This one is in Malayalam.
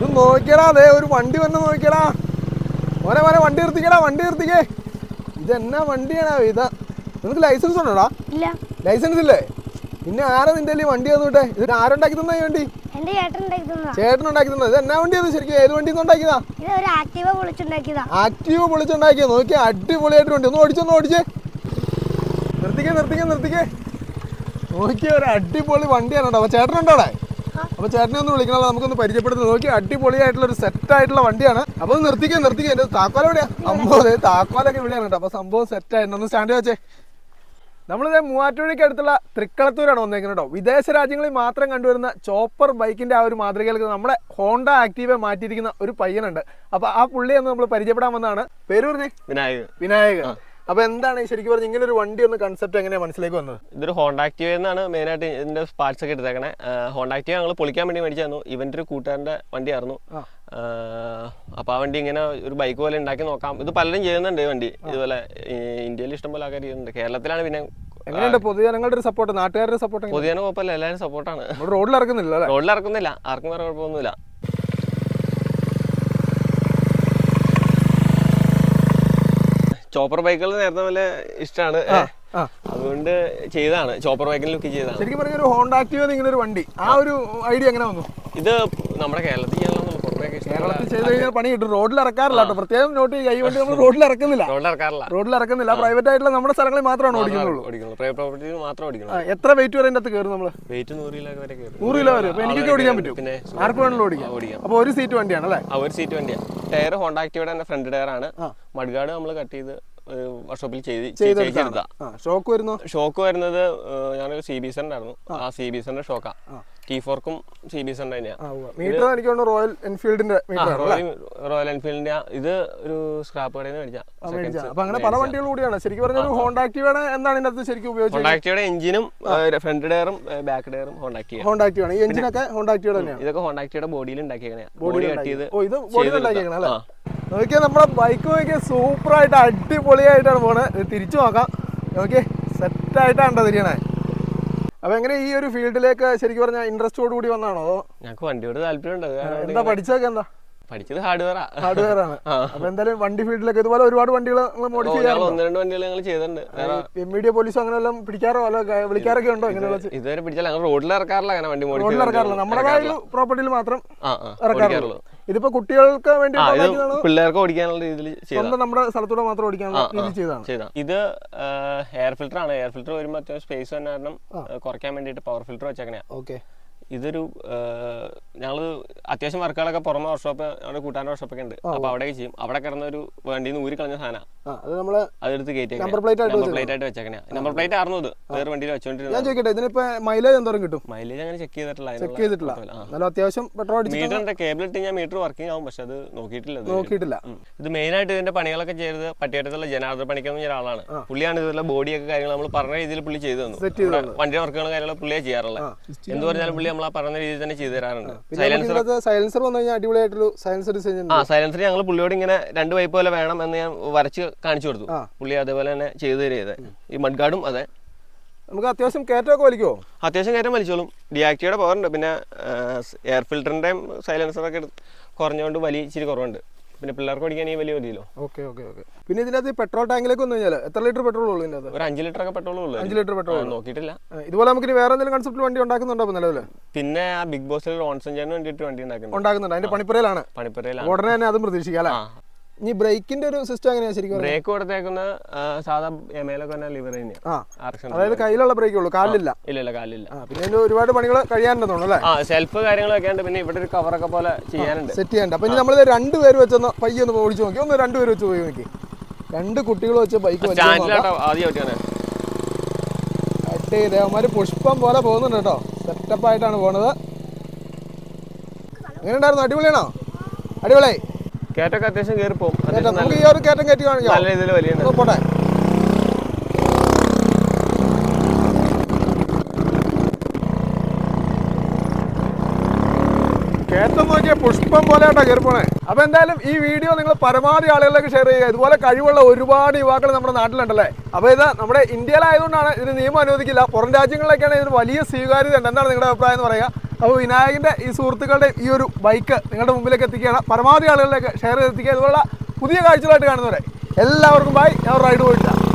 ഇത് നോക്കിയടാ, അതെ ഒരു വണ്ടി വന്ന് നോക്കിയടാ. മോനെ മോനെ വണ്ടി നിർത്തിക്കടാ, വണ്ടി നിർത്തിക്കേ. ഇതെന്നാ വണ്ടിയാണോ ഇത്? നിനക്ക് ലൈസൻസ് ഉണ്ടോടാ? ഇല്ല. ലൈസൻസ് ഇല്ലേ? പിന്നെ ആരാ നിന്റെ വണ്ടി തന്നോട്ടെ? ഇത് ആരുണ്ടാക്കി തന്നാ ഈ വണ്ടി? എന്റെ ചേട്ടൻ ഉണ്ടാക്കി തന്നത്. ഇത് എന്നാ വണ്ടിയത് ശരിക്കും? ഏത് വണ്ടി ഉണ്ടാക്കിയതാ? ആക്റ്റീവ പൊളിച്ചുണ്ടാക്കിയതാ. ആക്റ്റീവ് പൊളിച്ചുണ്ടാക്കിയ നോക്കിയ അടിപൊളിയായിട്ട് വണ്ടി. ഒന്ന് ഓടിച്ചേ. നിർത്തിക്കേ. നോക്കിയ ഒരു അടിപൊളി വണ്ടിയാണ് കേട്ടോ. അപ്പൊ ചേട്ടനുണ്ടോ അവിടെ? അപ്പൊ ചേട്ടനെ ഒന്ന് വിളിക്കണല്ലോ, നമുക്കൊന്ന് പരിചയപ്പെടുത്തുന്നത്. നോക്കി അടിപൊളിയായിട്ടുള്ള ഒരു സെറ്റ് ആയിട്ടുള്ള വണ്ടിയാണ്. അപ്പൊ നിർത്തിക്കേ. എന്റെ താക്കോല എവിടെയാ? അമ്പത് താക്കോലൊക്കെ ഇവിടെയാണ് കേട്ടോ. അപ്പൊ സംഭവം സെറ്റ് ആയിരുന്നു. ഒന്ന് സ്റ്റാൻഡ് വെച്ചേ. നമ്മളിത് മൂവാറ്റുപുഴയ്ക്ക് അടുത്തുള്ള തൃക്കളത്തൂരാണ് വന്നേക്കുന്നത് കേട്ടോ. വിദേശ രാജ്യങ്ങളിൽ മാത്രം കണ്ടുവരുന്ന ചോപ്പർ ബൈക്കിന്റെ ആ ഒരു മാതൃകയിലേക്ക് നമ്മുടെ ഹോണ്ട ആക്റ്റീവ മാറ്റിയിരിക്കുന്ന ഒരു പയ്യനുണ്ട്. അപ്പൊ ആ പുള്ളിയെ നമ്മൾ പരിചയപ്പെടാൻ വന്നതാണ്. പേര് പറഞ്ഞേ? വിനായക്. അപ്പൊ എന്താണ് ശരിക്കും പറഞ്ഞ ഇങ്ങനെ ഒരു വണ്ടി ഒന്ന് കൺസെപ്റ്റ് എങ്ങനെയാണ് മനസ്സിലേക്ക് വന്നത്? ഇതൊരു ഹോണ്ട ആക്റ്റീവ എന്നാണ് മെയിനായിട്ട് ഇതിന്റെ പാർട്സ് ഒക്കെ എടുത്തേക്കണേ. ഹോണ്ട ആക്റ്റീവ ഞങ്ങൾ പൊളിക്കാൻ വേണ്ടി മേടിച്ചു തന്നു. ഇവന്റെ ഒരു കൂട്ടുകാരന്റെ വണ്ടിയായിരുന്നു. അപ്പൊ ആ വണ്ടി ഇങ്ങനെ ഒരു ബൈക്ക് പോലെ ഉണ്ടാക്കി നോക്കാം. ഇത് പലരും ചെയ്യുന്നുണ്ട് ഈ വണ്ടി. ഇതുപോലെ ഇന്ത്യയിൽ ഇഷ്ടംപോലെ ആൾക്കാർ ചെയ്യുന്നുണ്ട്. കേരളത്തിലാണ് പിന്നെ എങ്ങനെയുണ്ട് പൊതുജനങ്ങളുടെ ഒരു സപ്പോർട്ട്, നാട്ടുകാരുടെ സപ്പോർട്ട്? പൊതുജനം കുഴപ്പമില്ല, എല്ലാവരും സപ്പോർട്ടാണ്. റോഡിൽ ഇറക്കുന്നില്ല, ആർക്കും വേറെ കുഴപ്പമൊന്നുമില്ല. ചോപ്പർ ബൈക്കുകൾ നേരത്തെ പോലെ ഇഷ്ടമാണ്, അതുകൊണ്ട് ചെയ്താണ്. ചോപ്പർ ബൈക്കിൽ ലുക്ക് ചെയ്താണ്. ശരിക്കും പറഞ്ഞ ഒരു ഹോണ്ട ആക്റ്റീവ ഇങ്ങനെ ഒരു വണ്ടി, ആ ഒരു ഐഡിയ എങ്ങനെ വന്നു? ഇത് നമ്മുടെ കേരളത്തിൽ കേരളത്തിൽ ചെയ്ത് കഴിഞ്ഞാൽ പണി കിട്ടും. റോഡിൽ ഇറക്കാറില്ല കേട്ടോ. പ്രത്യേകം നോട്ട് ചെയ്യുക, ഈ വണ്ടി നമ്മൾ റോഡിൽ ഇറക്കുന്നില്ല. പ്രൈവറ്റ് ആയിട്ടുള്ള നമ്മുടെ സ്ഥലങ്ങളിൽ മാത്രമാണ് ഓടിക്കുന്നുള്ളൂ. എത്ര വെയിറ്റ് വരെ അതിന്റെ അകത്ത് കയറും നമ്മള്? 100 കിലോ വരെ. അപ്പൊ എനിക്കൊക്കെ ഓടിക്കാൻ പറ്റും, പിന്നെ ആർക്ക് വേണമെങ്കിലും ഓടിക്കാം. അപ്പൊ ഒരു സീറ്റ് വണ്ടിയാണ് അല്ലേ? ഒരു സീറ്റ് വണ്ടിയാണ്. ടയർ ഹോണ്ട ആക്റ്റീവയുടെ തന്നെ ഫ്രണ്ട് ടയർ ആണ്. മഡ്ഗാർഡ് നമ്മൾ കട്ട് ചെയ്ത് വർക്ക്ഷോപ്പിൽ ചെയ്തെടുത്ത. ഷോക്ക് വരുന്നത് ഞാനൊരു CB7 ഉണ്ടായിരുന്നു. ആ CB7 ഷോക്കാ. T4ക്കും CB7 തന്നെയാണ്. റോയൽ എൻഫീൽഡിന്റെ ഇത് ഒരു സ്ക്രാപ്പ് കടയിൽ നിന്ന് മേടിച്ച. അങ്ങനെ പല വണ്ടികൾ കൂടിയാണ് ശരിക്കും പറഞ്ഞ ഹോണ്ട ആക്റ്റീവയുടെ. എന്താണ് ഇതിനകത്ത് ശരിക്കും ഉപയോഗിച്ചത്? ഹോണ്ട ആക്റ്റീവയുടെ എഞ്ചിനും ഫ്രണ്ട് ടയറും ബാക്ക് ടയറും ഹോണ്ട ആക്റ്റീവ. ഈ എഞ്ചിനൊക്കെ ഹോണ്ട ആക്റ്റീവ തന്നെയാണ്. ഇതൊക്കെ ഹോണ്ട ആക്റ്റീവയുടെ ബോഡിയിൽ ഉണ്ടാക്കിയേക്കണേ. ബോഡി കട്ട് ചെയ്ത് നോക്കിയാൽ നമ്മുടെ ബൈക്ക് നോക്കിയാൽ സൂപ്പർ ആയിട്ട് അടിപൊളിയായിട്ടാണ് പോണത്. തിരിച്ചു നോക്കാം. ഓക്കെ, സെറ്റായിട്ടാണ് തിരിയണേ. അപ്പൊ എങ്ങനെ ഈ ഒരു ഫീൽഡിലേക്ക് ശരിക്കും പറഞ്ഞാൽ ഇൻട്രസ്റ്റോട് കൂടി വന്നാണോ? അതോ ഞങ്ങൾക്ക് വണ്ടിയോട് താല്പര്യമുണ്ട്. എന്താ പഠിച്ചതൊക്കെ? എന്താ പഠിച്ചത്? ഹാർഡ്വെയർ ആണ്. അപ്പൊ എന്തായാലും വണ്ടി ഫീൽഡിലൊക്കെ ഇതുപോലെ ഒരുപാട് വണ്ടികൾ മോഡിഫൈ ചെയ്യാറുണ്ടോ? 1-2 വണ്ടികൾ ഞങ്ങൾ ചെയ്തിട്ടുണ്ട്. MVD പോലീസോ അങ്ങനെ എല്ലാം പിടിക്കാറോ അല്ല വിളിക്കാറൊക്കെ ഉണ്ടോ? ഇതുവരെ പിടിച്ചാൽ റോഡിൽ ഇറക്കാറില്ല. അങ്ങനെ വണ്ടി റോഡിൽ ഇറക്കാറില്ല, നമ്മുടേതായ പ്രോപ്പർട്ടിയിൽ മാത്രം ഇറക്കാറുള്ളൂ. ഇതിപ്പോ കുട്ടികൾക്ക് വേണ്ടി പിള്ളേർക്ക് ഓടിക്കാനുള്ള രീതിയിൽ നമ്മുടെ സ്ഥലത്തൂടെ മാത്രം ഓടിക്കാനുള്ള രീതിയിൽ ചെയ്താണ്. ഇത് എയർ ഫിൽറ്റർ ആണ്. എയർ ഫിൽറ്റർ വരുമ്പോൾ അത്യാവശ്യം സ്പേസ് തന്നെ കാരണം കുറയ്ക്കാൻ വേണ്ടിയിട്ട് പവർ ഫിൽറ്റർ വെച്ചേക്കണേ. ഓക്കെ. ഇതൊരു ഞങ്ങള് അത്യാവശ്യം വർക്കുകളൊക്കെ പുറമെ വർക്ക്ഷോപ്പ്, നമ്മുടെ കൂട്ടാൻ്റെ വർക്ക്ഷോപ്പൊക്കെ ഉണ്ട്. അപ്പൊ അവിടേക്ക് ചെയ്യും. അവിടെ കിടന്ന ഒരു വണ്ടിയിൽ നിന്ന് ഊരി കളഞ്ഞ സാധനം അതെടുത്ത് കയറ്റി നമ്പർ പ്ലേറ്റ് ആയിട്ട് വെച്ചേക്കണേ. നമ്പർ പ്ലേറ്റ് ആയിരുന്നു ഇത്. വേറെ വണ്ടിയിൽ വെച്ചോണ്ടിരുന്നത്. മൈലേജ് എന്തോരം കിട്ടും? മൈലേജ് അങ്ങനെ ചെക്ക് ചെയ്തിട്ടില്ല. അത്യാവശ്യം പെട്രോൾ മീറ്ററിന്റെ കേബിൾ ഇട്ട് ഞാൻ മീറ്റർ വർക്കിംഗ് ആവും, പക്ഷെ അത് നോക്കിയിട്ടില്ല. ഇത് മെയിൻ ആയിട്ട് ഇതിന്റെ പണികളൊക്കെ ചെയ്തത് പട്ടിയാട്ടത്തുള്ള ജനാർദ്ദ പണിക്കുന്ന ഒരാളാണ്. പുള്ളിയാണ് ഇതുള്ള ബോഡിയൊക്കെ കാര്യങ്ങൾ നമ്മൾ പറഞ്ഞ രീതിയിൽ പുള്ളി ചെയ്തു തന്നു. വണ്ടിയുടെ വർക്കുകളും കാര്യങ്ങളും പുള്ളിയെ ചെയ്യാറുള്ളത്. എന്ത് പറഞ്ഞാലും പുള്ളി നമ്മളാ പറഞ്ഞ രീതിയിൽ തന്നെ ചെയ്തു തരാറുണ്ട്. സൈലൻസർ ഞങ്ങൾ പുള്ളിയോട് ഇങ്ങനെ 2 പൈപ്പ് പോലെ വേണം എന്ന് ഞാൻ വരച്ച് കാണിച്ചു കൊടുത്തു. പുള്ളി അതേപോലെ തന്നെ ചെയ്തു തരുന്നത്. ഈ മഡ്ഗാർഡും അതെ. നമുക്ക് അത്യാവശ്യം കയറ്റമൊക്കെ വലിക്കുമോ? അത്യാവശ്യം കയറ്റം വലിച്ചോളും. ഡിയാക്റ്റീവയുടെ പവർ ഉണ്ട്. പിന്നെ എയർ ഫിൽറ്ററിന്റെയും സൈലൻസറൊക്കെ കുറഞ്ഞുകൊണ്ട് വലിയ ഇച്ചിരി കുറവുണ്ട്. പിന്നെ പിള്ളേർക്ക് ഓടിക്കാൻ ഈ വലിയ മതിയല്ലോ. ഓക്കെ. പിന്നെ ഇതിനകത്ത് പെട്രോൾ ടാങ്കിലേക്ക് വന്നു കഴിഞ്ഞാൽ എത്ര ലിറ്റർ പെട്രോൾ ഉള്ളൂ? ഒരു 5 ലിറ്റർ ഒക്കെ പെട്രോൾ ഉള്ളൂ. 5 ലിറ്റർ പെട്രോൾ നോക്കിയിട്ടില്ല. ഇതുപോലെ നമുക്ക് വേറെ എന്തെങ്കിലും കൺസെപ്റ്റ് വണ്ടി ഉണ്ടാക്കുന്നുണ്ടോ നിലവില്? പിന്നെ ആ ബിഗ് ബോസിൽ ഓൺസഞ്ചാന് വേണ്ടിയിട്ട് വണ്ടി ഉണ്ടാക്കുന്നുണ്ട്. അതിന്റെ പണിപ്പുരയിലാണ്. ഉടനെ തന്നെ അതും പ്രതീക്ഷിക്കാം അല്ലേ? ഈ ബ്രേക്കിന്റെ ഒരു സിസ്റ്റം എങ്ങനെയാ ശരിക്കും? ബ്രേക്ക് കൊടുത്തേക്കുന്ന സാധാ എമയിലൊക്കെ തന്നെ ലിവർ തന്നെയാണ്. അതായത് കയ്യിലുള്ള ബ്രേക്കേ ഉള്ളൂ, കാലില്ല. ഇല്ല കാലില്ല. പിന്നെ അതിന്റെ ഒരുപാട് പണികൾ കഴിയാനുണ്ടെന്ന് തോന്നുന്നു അല്ലേ? സെൽഫ് കാര്യങ്ങളൊക്കെ ഉണ്ട്. പിന്നെ ഇവിടെ ഒരു കവറൊക്കെ പോലെ ചെയ്യാനുണ്ട്, സെറ്റ് ചെയ്യാനുണ്ട്. അപ്പൊ നമ്മൾ 2 പേര് വെച്ചൊന്ന് പയ്യെ ഒന്ന് ഓടിച്ചു നോക്കി. 2 പേര് വെച്ച് പോയി നോക്കി. 2 കുട്ടികൾ വെച്ച് ബൈക്ക് ദേവന്മാര് പുഷ്പം പോലെ പോകുന്നുണ്ട് കേട്ടോ. സെറ്റപ്പ് ആയിട്ടാണ് പോണത്. എങ്ങനെയുണ്ടായിരുന്നു? അടിപൊളിയാണോ? അടിപൊളിയായി. കയറ്റൊക്കെ അത്യാവശ്യം കയറി പോകും. നമുക്ക് ഈ ഒരു കയറ്റം കയറ്റി കാണിക്കാം. നല്ല രീതിയിൽ വലിയ പോട്ടെ. കയറ്റം നോക്കിയാൽ പുഷ്പം പോലെ ആയിട്ടാ കയറി പോണേ. അപ്പൊ എന്തായാലും ഈ വീഡിയോ നിങ്ങൾ പരമാവധി ആളുകളിലേക്ക് ഷെയർ ചെയ്യുക. ഇതുപോലെ കഴിവുള്ള ഒരുപാട് യുവാക്കൾ നമ്മുടെ നാട്ടിലുണ്ടല്ലേ. അപ്പൊ ഇത് നമ്മുടെ ഇന്ത്യയിലായതുകൊണ്ടാണ് ഇതിന് നിയമം അനുവദിക്കില്ല. പുറം രാജ്യങ്ങളിലേക്കാണ് ഇതിന് വലിയ സ്വീകാര്യത ഉണ്ട്. എന്താണ് നിങ്ങളുടെ അഭിപ്രായം എന്ന് പറയുക? അപ്പോൾ വിനായകന്റെ ഈ സുഹൃത്തുക്കളുടെ ഈ ഒരു ബൈക്ക് നിങ്ങളുടെ മുമ്പിലേക്ക് എത്തിക്കുകയാണ്. പരമാവധി ആളുകളിലേക്ക് ഷെയർ ചെയ്തെത്തിക്കുക. ഇതുപോലുള്ള പുതിയ കാഴ്ചകളായിട്ട് കാണുന്നവരെ എല്ലാവർക്കും ബൈ. ഞാൻ റൈഡ് പോയിട്ടില്ല.